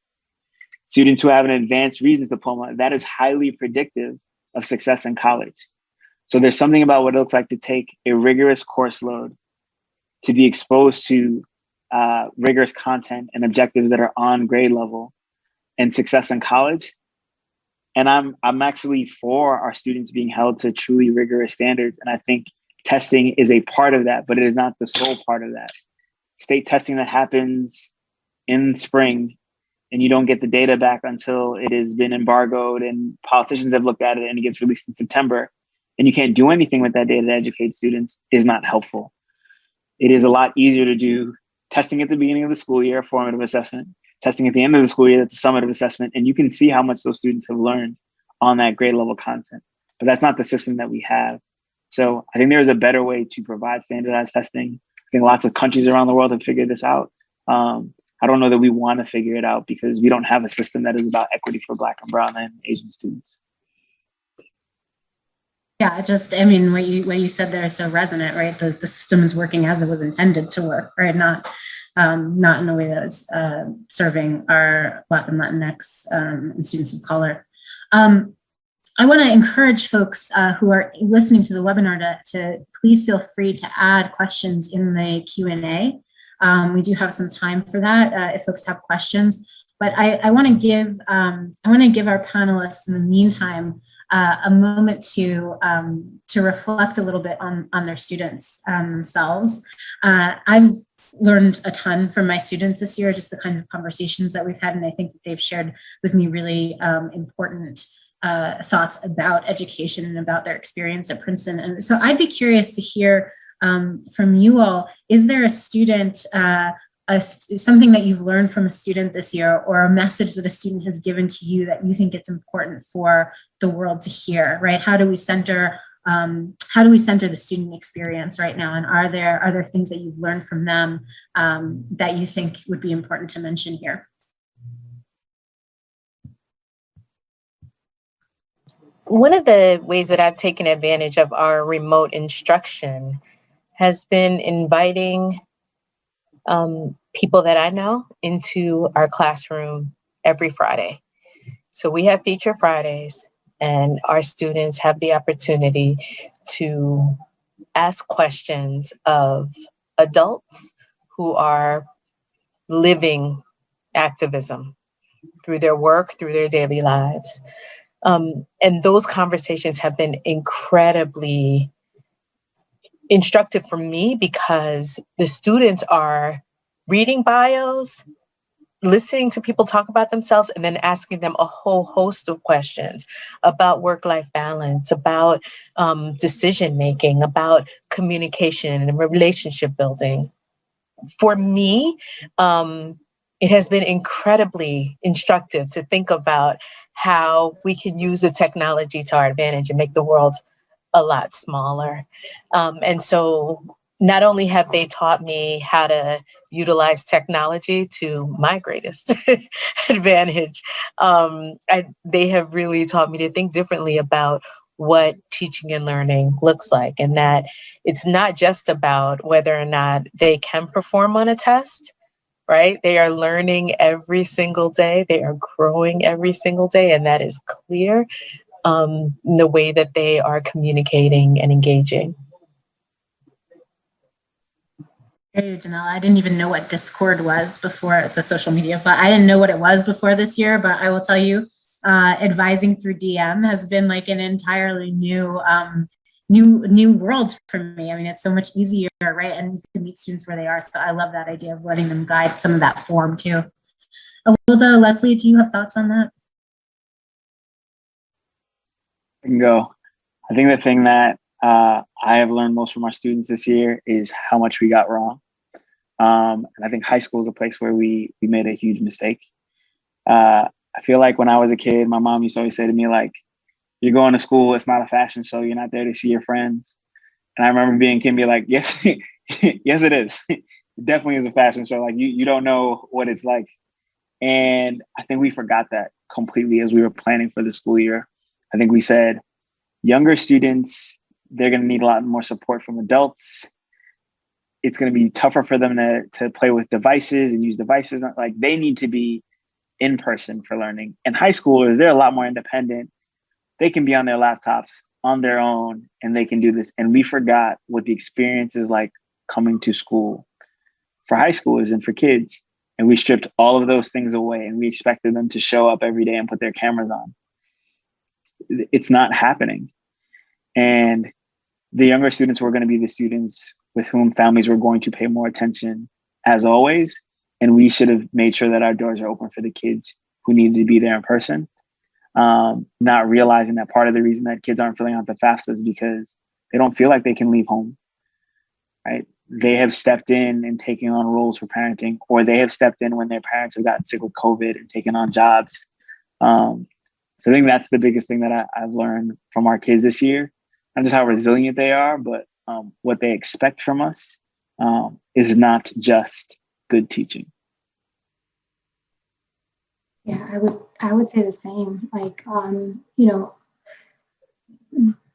Speaker 4: Students who have an advanced Regents diploma, that is highly predictive of success in college. So there's something about what it looks like to take a rigorous course load, to be exposed to rigorous content and objectives that are on grade level, and success in college. And I'm actually for our students being held to truly rigorous standards. And I think testing is a part of that, but it is not the sole part of that. State testing that happens in spring and you don't get the data back until it has been embargoed and politicians have looked at it and it gets released in September, and you can't do anything with that data to educate students, is not helpful. It is a lot easier to do testing at the beginning of the school year, formative assessment, testing at the end of the school year, that's a summative assessment, and you can see how much those students have learned on that grade level content. But that's not the system that we have. So I think there is a better way to provide standardized testing. I think lots of countries around the world have figured this out. I don't know that we want to figure it out because we don't have a system that is about equity for Black and Brown and Asian students.
Speaker 2: Yeah, what you said there is so resonant, right? The system is working as it was intended to work, right? Not in a way that it's serving our Black and Latinx and students of color. I want to encourage folks who are listening to the webinar to please feel free to add questions in the Q&A. We do have some time for that if folks have questions. But I want to give our panelists in the meantime a moment to reflect a little bit on their students themselves. I've learned a ton from my students this year, just the kinds of conversations that we've had, and I think that they've shared with me really important thoughts about education and about their experience at Princeton. And so I'd be curious to hear from you all, is there a student, something that you've learned from a student this year, or a message that a student has given to you that you think it's important for the world to hear, right? How do we center the student experience right now? And are there things that you've learned from them that you think would be important to mention here?
Speaker 5: One of the ways that I've taken advantage of our remote instruction has been inviting people that I know into our classroom every Friday. So we have Feature Fridays, and our students have the opportunity to ask questions of adults who are living activism through their work, through their daily lives. And those conversations have been incredibly instructive for me because the students are reading bios, listening to people talk about themselves, and then asking them a whole host of questions about work-life balance, about decision-making, about communication and relationship building. For me, it has been incredibly instructive to think about how we can use the technology to our advantage and make the world a lot smaller. And so not only have they taught me how to utilize technology to my greatest advantage, they have really taught me to think differently about what teaching and learning looks like, and that it's not just about whether or not they can perform on a test, right? They are learning every single day. They are growing every single day, and that is clear in the way that they are communicating and engaging.
Speaker 2: Hey, Janella, I didn't even know what Discord was before. It's a social media, but I didn't know what it was before this year. But I will tell you, advising through DM has been like an entirely new world for me. I mean, it's so much easier, right? And you can meet students where they are. So I love that idea of letting them guide some of that form too. Awilda, Leslie, do you have thoughts on that?
Speaker 4: I can go. I think the thing that I have learned most from our students this year is how much we got wrong. And I think high school is a place where we made a huge mistake. I feel like when I was a kid, my mom used to always say to me, like, you're going to school, it's not a fashion show, you're not there to see your friends. And I remember being a kid and be like, yes, yes, it is. It definitely is a fashion show. Like you don't know what it's like. And I think we forgot that completely as we were planning for the school year. I think we said younger students, they're going to need a lot more support from adults. It's going to be tougher for them to play with devices and use devices. Like they need to be in person for learning. And high schoolers, they're a lot more independent. They can be on their laptops on their own and they can do this. And we forgot what the experience is like coming to school for high schoolers and for kids. And we stripped all of those things away and we expected them to show up every day and put their cameras on. It's not happening. And the younger students were going to be the students with whom families were going to pay more attention as always. And we should have made sure that our doors are open for the kids who needed to be there in person. Not realizing that part of the reason that kids aren't filling out the FAFSA is because they don't feel like they can leave home, right? They have stepped in and taken on roles for parenting, or they have stepped in when their parents have gotten sick with COVID and taken on jobs. So I think that's the biggest thing that I've learned from our kids this year. Not just how resilient they are, but what they expect from us is not just good teaching.
Speaker 3: Yeah, I would say the same. Like, you know,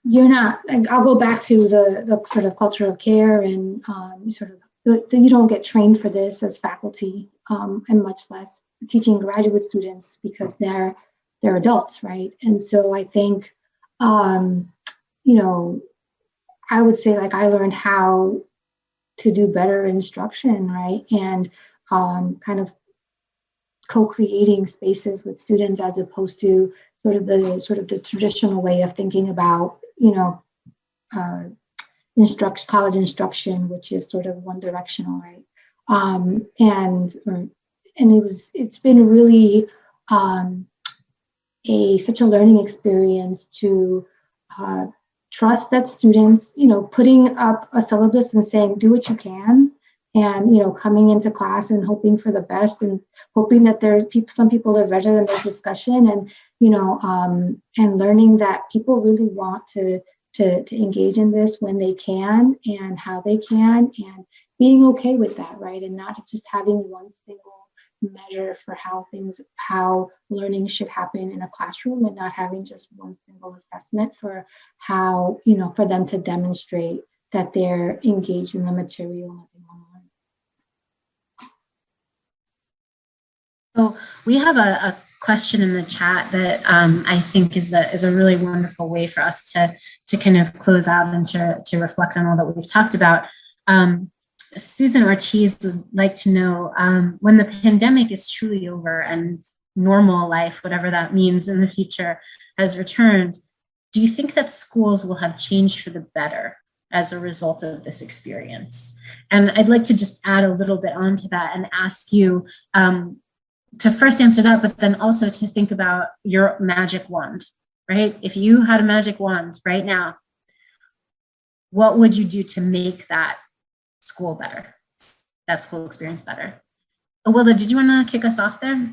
Speaker 3: you're not. Like, I'll go back to the sort of culture of care and sort of you don't get trained for this as faculty, and much less teaching graduate students because they're adults, right? And so I think, you know, I would say like I learned how to do better instruction, right? And kind of co-creating spaces with students as opposed to sort of the traditional way of thinking about, you know, college instruction, which is sort of one directional, right? And it's been really such a learning experience to trust that students, you know, putting up a syllabus and saying, do what you can. And, you know, coming into class and hoping for the best and hoping that there's some people are better than their discussion and, you know, and learning that people really want to engage in this when they can and how they can and being okay with that, right? And not just having one single measure for how learning should happen in a classroom and not having just one single assessment for how, you know, for them to demonstrate that they're engaged in the material that they want to learn.
Speaker 2: So we have a question in the chat that I think is a really wonderful way for us to kind of close out and to reflect on all that we've talked about. Susan Ortiz would like to know, when the pandemic is truly over and normal life, whatever that means in the future, has returned, do you think that schools will have changed for the better as a result of this experience? And I'd like to just add a little bit onto that and ask you to first answer that, but then also to think about your magic wand, right? If you had a magic wand right now, what would you do to make that school better, that school experience better? Awilda, did you want to kick us off there?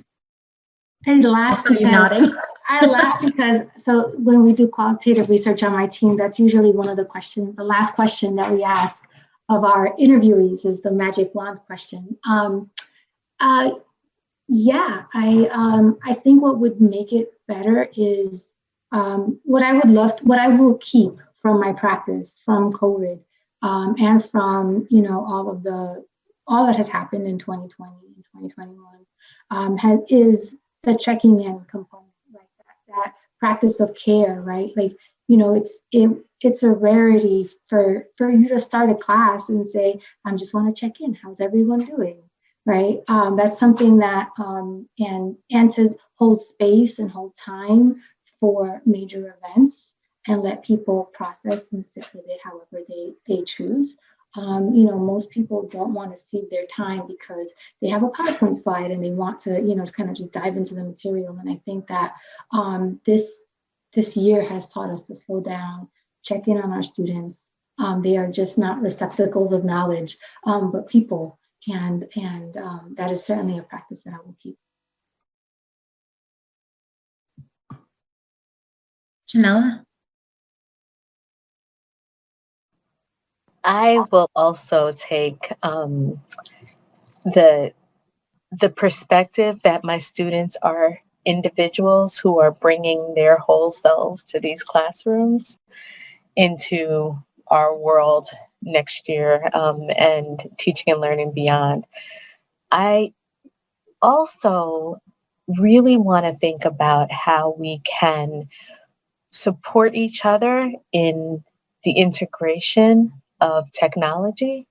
Speaker 3: I laugh
Speaker 2: I saw you nodding.
Speaker 3: I laugh because so when we do qualitative research on my team, that's usually one of the questions. The last question that we ask of our interviewees is the magic wand question. Yeah, I think what would make it better is what I will keep from my practice from COVID and from all that has happened in 2020 and 2021 is the checking in component, right? That practice of care, right? Like, it's a rarity for you to start a class and say, I just want to check in. How's everyone doing? Right? That's something that, and to hold space and hold time for major events and let people process and sit with it however they choose. Most people don't want to cede their time because they have a PowerPoint slide and they want to, kind of just dive into the material. And I think that this year has taught us to slow down, check in on our students. They are just not receptacles of knowledge, but people. And that is certainly a practice that I will keep.
Speaker 2: Janella?
Speaker 5: I will also take the perspective that my students are individuals who are bringing their whole selves to these classrooms into our world next year and teaching and learning beyond. I also really want to think about how we can support each other in the integration of technology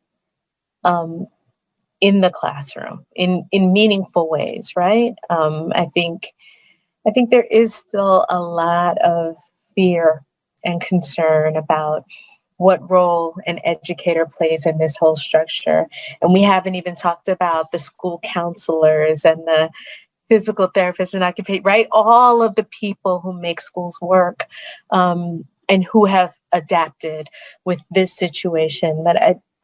Speaker 5: in the classroom in meaningful ways, right? I think there is still a lot of fear and concern about what role an educator plays in this whole structure. And we haven't even talked about the school counselors and the physical therapists and occupation, right? All of the people who make schools work and who have adapted with this situation. But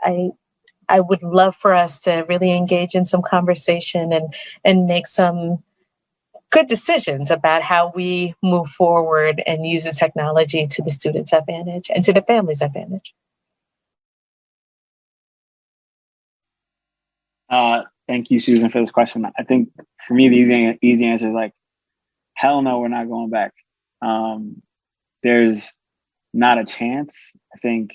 Speaker 5: I would love for us to really engage in some conversation and make some good decisions about how we move forward and use the technology to the students' advantage and to the family's advantage.
Speaker 4: Thank you, Susan, for this question. I think for me, the easy answer is like, hell no, we're not going back. There's not a chance. I think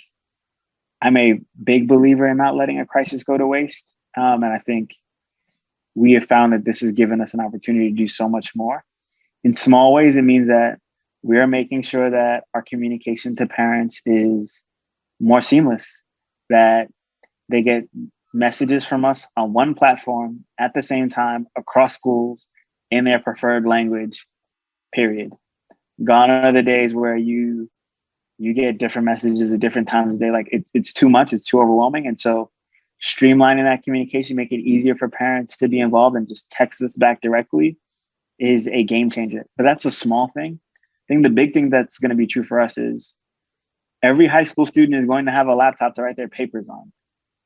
Speaker 4: I'm a big believer in not letting a crisis go to waste. And I think we have found that this has given us an opportunity to do so much more. In small ways, it means that we are making sure that our communication to parents is more seamless, that they get messages from us on one platform at the same time across schools in their preferred language, period. Gone are the days where you get different messages at different times of day. Like it's too much, it's too overwhelming. And so streamlining that communication, make it easier for parents to be involved and just text us back directly is a game changer. But that's a small thing. I think the big thing that's going to be true for us is every high school student is going to have a laptop to write their papers on,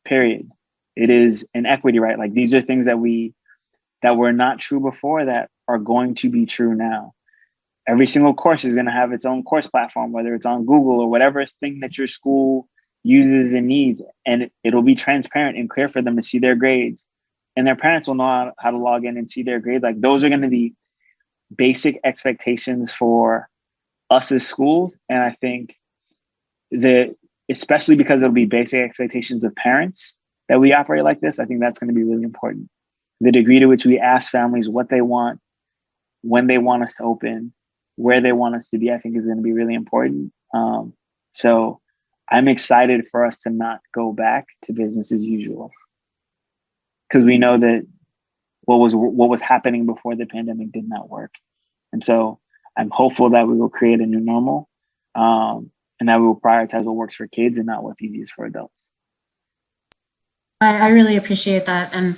Speaker 4: period. It is an equity, right? Like these are things that were not true before that are going to be true now. Every single course is going to have its own course platform, whether it's on Google or whatever thing that your school uses and needs, and it'll be transparent and clear for them to see their grades, and their parents will know how to log in and see their grades. Like those are going to be basic expectations for us as schools. And I think that especially because it'll be basic expectations of parents that we operate like this, I think that's going to be really important. The degree to which we ask families what they want, when they want us to open, where they want us to be, I think is going to be really important. So I'm excited for us to not go back to business as usual, because we know that what was happening before the pandemic did not work. And so I'm hopeful that we will create a new normal and that we will prioritize what works for kids and not what's easiest for adults.
Speaker 2: I really appreciate that. And,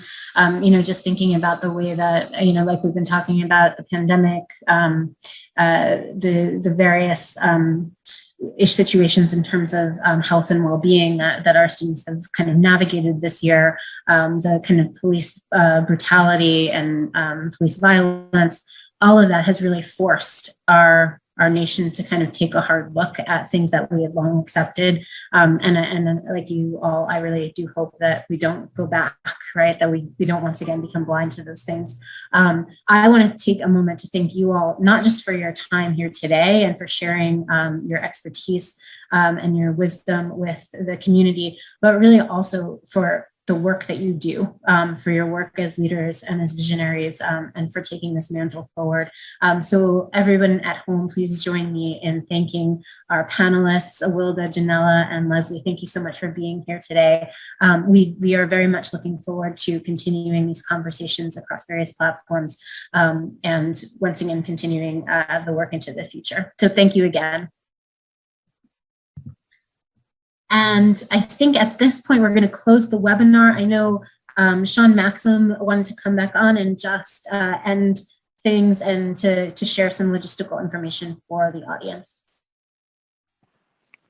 Speaker 2: just thinking about the way that, like we've been talking about the pandemic, the various situations in terms of health and well-being that our students have kind of navigated this year, the kind of police brutality and police violence, all of that has really forced our nation to kind of take a hard look at things that we have long accepted. And like you all, I really do hope that we don't go back, right? That we don't once again become blind to those things. I want to take a moment to thank you all, not just for your time here today and for sharing your expertise and your wisdom with the community, but really also for the work that you do, for your work as leaders and as visionaries, and for taking this mantle forward. So everyone at home, please join me in thanking our panelists, Awilda, Janella, and Leslie. Thank you so much for being here today. We are very much looking forward to continuing these conversations across various platforms, and once again, continuing the work into the future. So thank you again. And I think at this point, we're going to close the webinar. I know Sean Maxim wanted to come back on and just end things and to share some logistical information for the audience.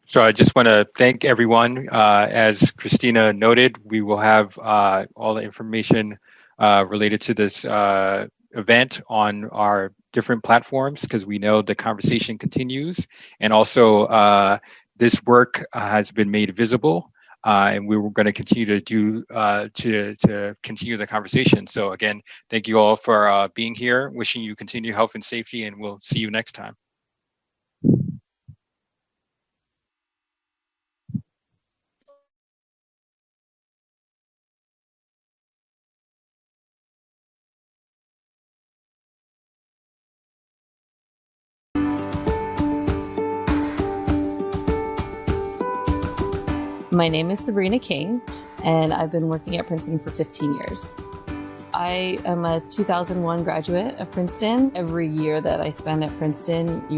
Speaker 1: So I just want to thank everyone. As Khristina noted, we will have all the information related to this event on our different platforms, because we know the conversation continues. And also, this work has been made visible, and we were going to continue to do to continue the conversation. So again, thank you all for being here. Wishing you continued health and safety, and we'll see you next time.
Speaker 6: My name is Sabrina King, and I've been working at Princeton for 15 years. I am a 2001 graduate of Princeton. Every year that I spend at Princeton, you